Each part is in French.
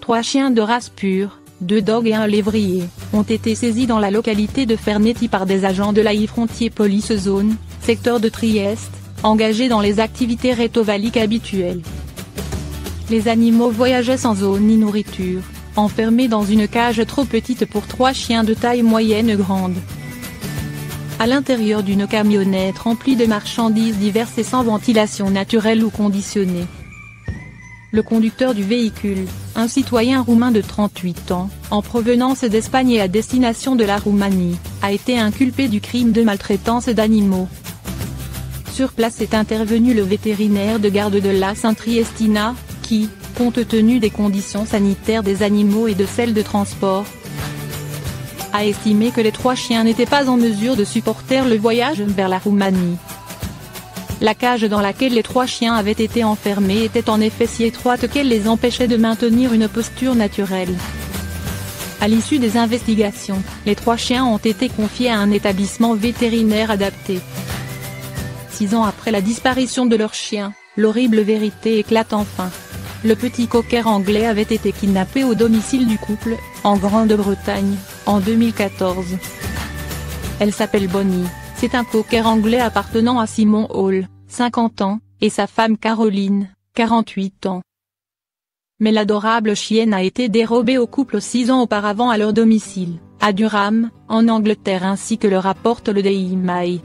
3 chiens de race pure, 2 dogs et un lévrier, ont été saisis dans la localité de Ferneti par des agents de l'AI Frontier Police Zone, secteur de Trieste, engagés dans les activités rétovaliques habituelles. Les animaux voyageaient sans eau ni nourriture, enfermés dans une cage trop petite pour 3 chiens de taille moyenne-grande. À l'intérieur d'une camionnette remplie de marchandises diverses et sans ventilation naturelle ou conditionnée. Le conducteur du véhicule, un citoyen roumain de 38 ans, en provenance d'Espagne et à destination de la Roumanie, a été inculpé du crime de maltraitance d'animaux. Sur place est intervenu le vétérinaire de garde de la Saint-Triestina, qui, compte tenu des conditions sanitaires des animaux et de celles de transport, a estimé que les 3 chiens n'étaient pas en mesure de supporter le voyage vers la Roumanie. La cage dans laquelle les 3 chiens avaient été enfermés était en effet si étroite qu'elle les empêchait de maintenir une posture naturelle. À l'issue des investigations, les 3 chiens ont été confiés à un établissement vétérinaire adapté. 6 ans après la disparition de leur chien, l'horrible vérité éclate enfin. Le petit cocker anglais avait été kidnappé au domicile du couple, en Grande-Bretagne, en 2014. Elle s'appelle Bonnie, c'est un cocker anglais appartenant à Simon Hall, 50 ans, et sa femme Caroline, 48 ans. Mais l'adorable chienne a été dérobée au couple 6 ans auparavant à leur domicile, à Durham, en Angleterre ainsi que le rapporte le Daily Mail.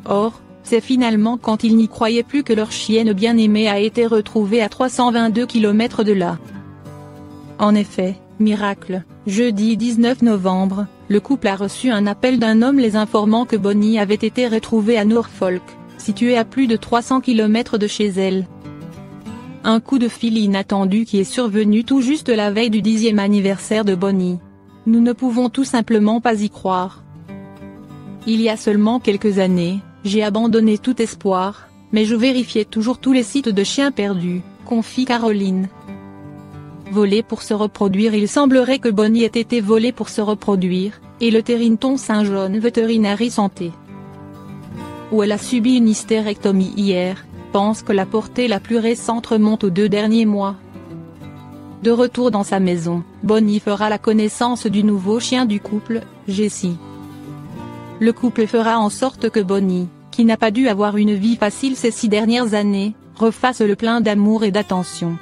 Or, c'est finalement quand ils n'y croyaient plus que leur chienne bien-aimée a été retrouvée à 322 km de là. En effet, miracle, jeudi 19 novembre, le couple a reçu un appel d'un homme les informant que Bonnie avait été retrouvée à Norfolk, située à plus de 300 km de chez elle. Un coup de fil inattendu qui est survenu tout juste la veille du 10e anniversaire de Bonnie. Nous ne pouvons tout simplement pas y croire. Il y a seulement quelques années, j'ai abandonné tout espoir, mais je vérifiais toujours tous les sites de chiens perdus, confie Caroline. Volée pour se reproduire. Il semblerait que Bonnie ait été volée pour se reproduire, et le Terrington St. John Veterinary Santé, où elle a subi une hystérectomie hier, pense que la portée la plus récente remonte aux 2 derniers mois. De retour dans sa maison, Bonnie fera la connaissance du nouveau chien du couple, Jessie. Le couple fera en sorte que Bonnie, qui n'a pas dû avoir une vie facile ces 6 dernières années, refasse le plein d'amour et d'attention.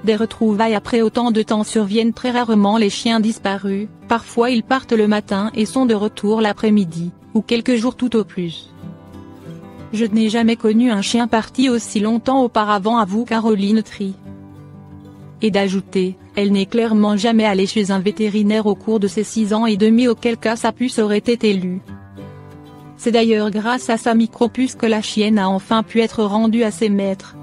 Des retrouvailles après autant de temps surviennent très rarement. Les chiens disparus, parfois ils partent le matin et sont de retour l'après-midi, ou quelques jours tout au plus. Je n'ai jamais connu un chien parti aussi longtemps auparavant, avoue Caroline Tree. Et d'ajouter, elle n'est clairement jamais allée chez un vétérinaire au cours de ces 6 ans et demi auquel cas sa puce aurait été élue. C'est d'ailleurs grâce à sa micropuce que la chienne a enfin pu être rendue à ses maîtres.